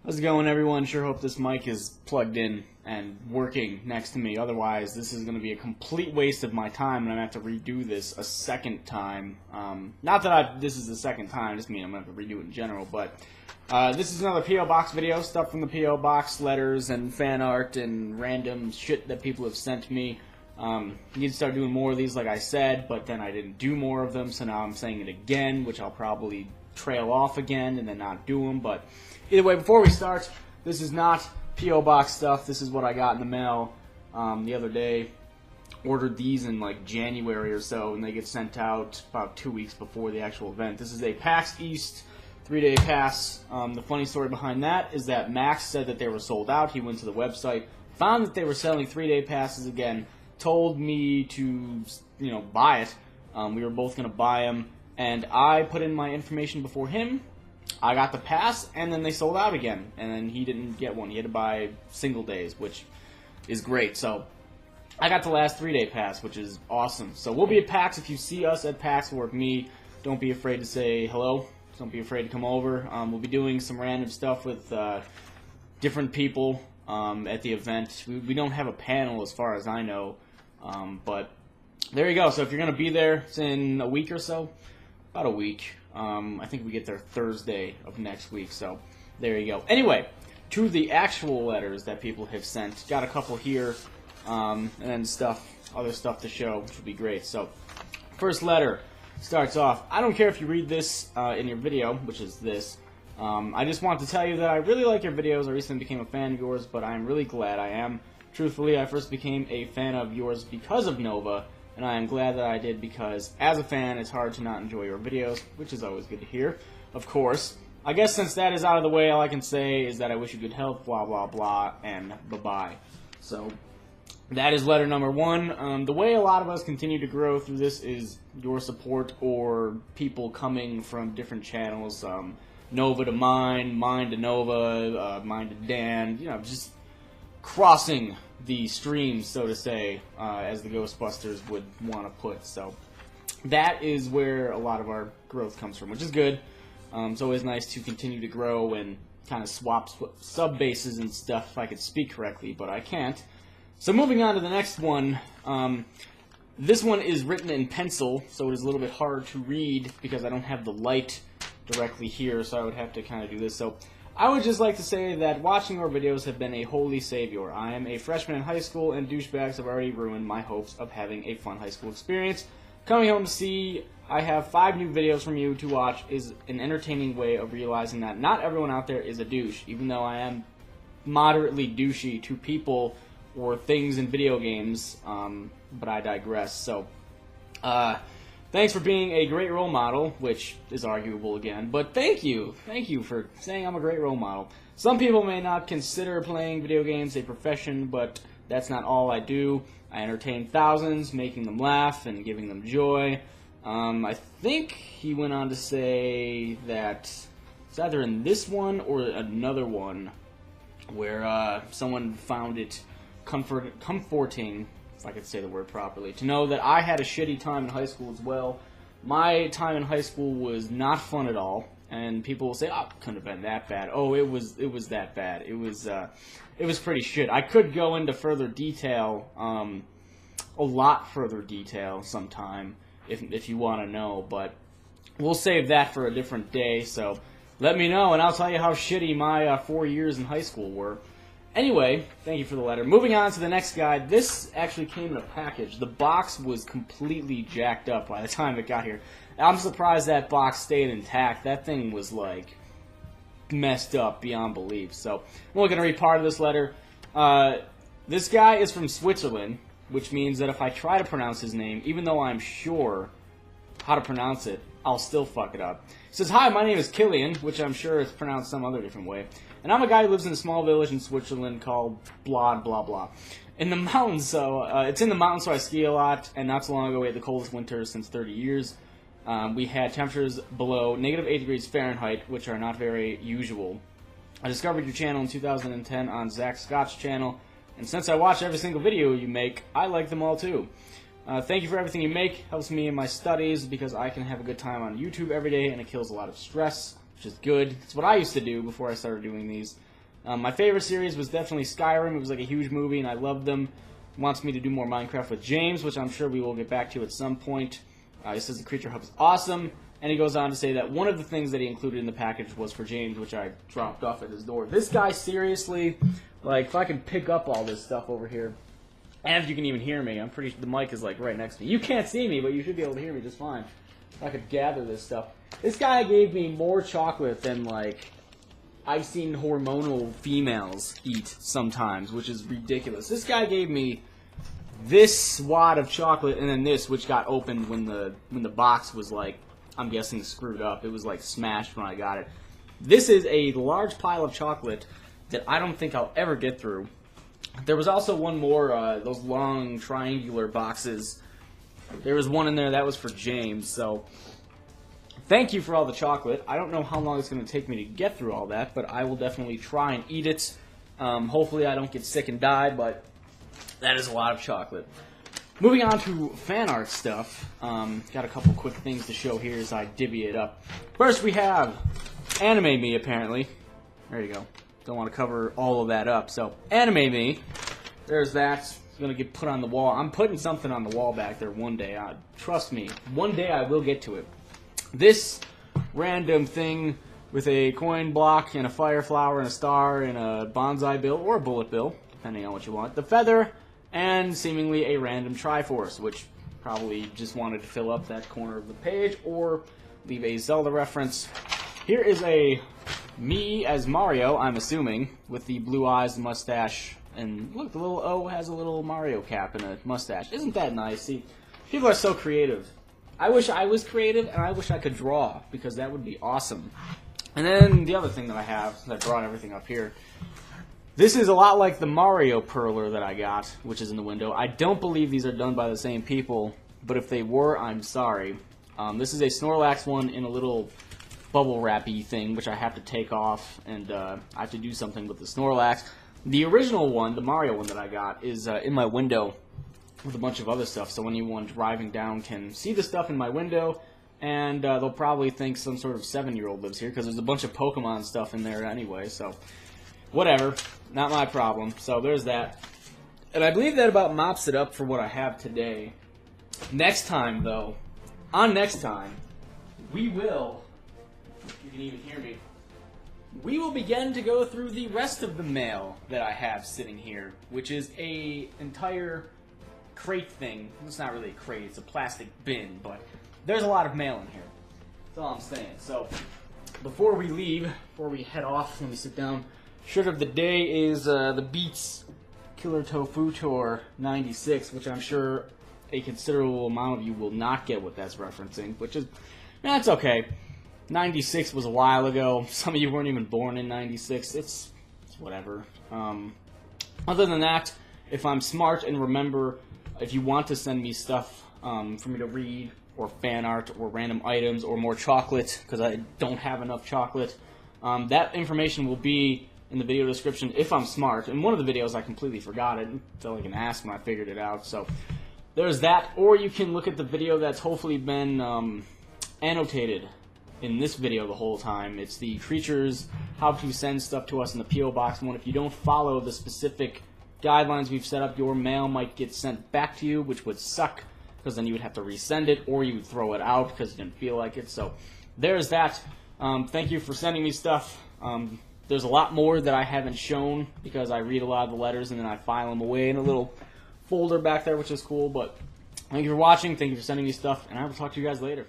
How's it going, everyone? Sure hope this mic is plugged in and working next to me. Otherwise, this is going to be a complete waste of my time, and I'm going to have to redo this a second time. Not that this is the second time, I just mean I'm going to have to redo it in general, but this is another P.O. Box video, stuff from the P.O. Box, letters and fan art and random shit that people have sent me. Need to start doing more of these, like I said, but then I didn't do more of them, so now I'm saying it again, which I'll probably trail off again and then not do them, but either way, before we start, this is not P.O. Box stuff. This is what I got in the mail the other day. Ordered these in like January or so, and they get sent out about 2 weeks before the actual event. This is a PAX East 3-day pass. The funny story behind that is that Max said that they were sold out. He went to the website, found that they were selling 3-day passes again, told me to, buy it. We were both going to buy them, and I put in my information before him. I got the pass, and then they sold out again, and then he didn't get one. He had to buy single days, which is great. So I got the last 3-day pass, which is awesome. So we'll be at PAX. If you see us at PAX or with me, don't be afraid to say hello. Don't be afraid to come over. We'll be doing some random stuff with different people at the event. We don't have a panel as far as I know, but there you go. So if you're going to be there, it's in a week or so, about a week. I think we get there Thursday of next week, so there you go. Anyway, to the actual letters that people have sent. Got a couple here, and then other stuff to show, which would be great. So, first letter starts off, I don't care if you read this in your video, which is this. I just want to tell you that I really like your videos. I recently became a fan of yours, but I'm really glad I am. Truthfully, I first became a fan of yours because of Nova, and I am glad that I did because, as a fan, it's hard to not enjoy your videos, which is always good to hear, of course. I guess since that is out of the way, all I can say is that I wish you good health, blah, blah, blah, and bye-bye. So, that is letter number one. The way a lot of us continue to grow through this is your support or people coming from different channels, Nova to mine, mine to Nova, mine to Dan, just crossing the streams, so to say, as the Ghostbusters would want to put. So that is where a lot of our growth comes from, which is good. It's always nice to continue to grow and kind of swap sub-bases and stuff if I could speak correctly, but I can't. So moving on to the next one. This one is written in pencil, so it is a little bit hard to read because I don't have the light directly here, so I would have to kind of do this. So I would just like to say that watching your videos have been a holy savior. I am a freshman in high school, and douchebags have already ruined my hopes of having a fun high school experience. Coming home to see I have 5 new videos from you to watch is an entertaining way of realizing that not everyone out there is a douche, even though I am moderately douchey to people or things in video games, but I digress. So, thanks for being a great role model, which is arguable again, but thank you for saying I'm a great role model. Some people may not consider playing video games a profession, but that's not all I do. I entertain thousands, making them laugh and giving them joy. I think he went on to say that it's either in this one or another one where someone found it comforting, if I could say the word properly, to know that I had a shitty time in high school as well. My time in high school was not fun at all, and people will say, "Oh, it couldn't have been that bad." Oh, it was that bad. It was pretty shit. I could go into further detail, a lot further detail sometime if you want to know, but we'll save that for a different day. So let me know, and I'll tell you how shitty my 4 years in high school were. Anyway, thank you for the letter. Moving on to the next guy. This actually came in a package. The box was completely jacked up by the time it got here. I'm surprised that box stayed intact. That thing was, like, messed up beyond belief. So, I'm only going to read part of this letter. This guy is from Switzerland, which means that if I try to pronounce his name, even though I'm sure how to pronounce it, I'll still fuck it up. He says, "Hi, my name is Killian," which I'm sure is pronounced some other different way. "And I'm a guy who lives in a small village in Switzerland called blah, blah, blah. In the mountains, it's in the mountains, so I ski a lot, and not so long ago we had the coldest winter since 30 years. We had temperatures below -8 degrees Fahrenheit, which are not very usual. I discovered your channel in 2010 on Zach Scott's channel, and since I watch every single video you make, I like them all too. Thank you for everything you make. Helps me in my studies because I can have a good time on YouTube every day, and it kills a lot of stress, which is good. It's what I used to do before I started doing these. My favorite series was definitely Skyrim. It was like a huge movie, and I loved them. Wants me to do more Minecraft with James, which I'm sure we will get back to at some point. He says the Creature Hub is awesome, and he goes on to say that one of the things that he included in the package was for James, which I dropped off at his door. This guy, seriously, like, if I can pick up all this stuff over here, and if you can even hear me, I'm pretty sure the mic is, like, right next to me. You can't see me, but you should be able to hear me just fine. If I could gather this stuff. This guy gave me more chocolate than, like, I've seen hormonal females eat sometimes, which is ridiculous. This guy gave me this wad of chocolate and then this, which got opened when the box was, like, I'm guessing screwed up. It was, like, smashed when I got it. This is a large pile of chocolate that I don't think I'll ever get through. There was also one more, those long triangular boxes. There was one in there that was for James, so thank you for all the chocolate. I don't know how long it's going to take me to get through all that, but I will definitely try and eat it. Hopefully I don't get sick and die, but that is a lot of chocolate. Moving on to fan art stuff. Got a couple quick things to show here as I divvy it up. First we have Anime Me, apparently. There you go. Don't want to cover all of that up. So, Anime Me. There's that. It's going to get put on the wall. I'm putting something on the wall back there one day. Trust me. One day I will get to it. This random thing with a coin block and a fire flower and a star and a bonsai bill or a bullet bill, depending on what you want. The feather and seemingly a random Triforce, which probably just wanted to fill up that corner of the page or leave a Zelda reference. Here is a me as Mario, I'm assuming, with the blue eyes, mustache, and look, the little O has a little Mario cap and a mustache. Isn't that nice? See, people are so creative. I wish I was creative, and I wish I could draw, because that would be awesome. And then the other thing that I have, I brought everything up here. This is a lot like the Mario Perler that I got, which is in the window. I don't believe these are done by the same people, but if they were, I'm sorry. This is a Snorlax one in a little bubble wrappy thing, which I have to take off, and I have to do something with the Snorlax. The original one, the Mario one that I got, is in my window with a bunch of other stuff, so anyone driving down can see the stuff in my window, and they'll probably think some sort of 7-year-old lives here, because there's a bunch of Pokemon stuff in there anyway, so whatever, not my problem. So there's that. And I believe that about mops it up for what I have today. Next time, though, on next time, we will, you can even hear me, we will begin to go through the rest of the mail that I have sitting here, which is a entire crate thing. It's not really a crate, it's a plastic bin, but there's a lot of mail in here. That's all I'm saying. So, before we leave, before we head off, let me sit down. Shirt of the day is the Beats Killer Tofu Tour 96, which I'm sure a considerable amount of you will not get what that's referencing, which is, that's okay. 96 was a while ago. Some of you weren't even born in 96. It's whatever. Other than that, if I'm smart and remember, if you want to send me stuff for me to read, or fan art, or random items, or more chocolate, because I don't have enough chocolate, that information will be in the video description if I'm smart. In one of the videos I completely forgot it. It felt like an ass when I figured it out. So there's that. Or you can look at the video that's hopefully been annotated in this video the whole time. It's the creatures, how to send stuff to us in the P.O. Box one. If you don't follow the specific guidelines we've set up, your mail might get sent back to you, which would suck, because then you would have to resend it, or you would throw it out because you didn't feel like it. So there's that. Thank you for sending me stuff. There's a lot more that I haven't shown, because I read a lot of the letters and then I file them away in a little folder back there, which is cool. But thank you for watching, thank you for sending me stuff, and I will talk to you guys later.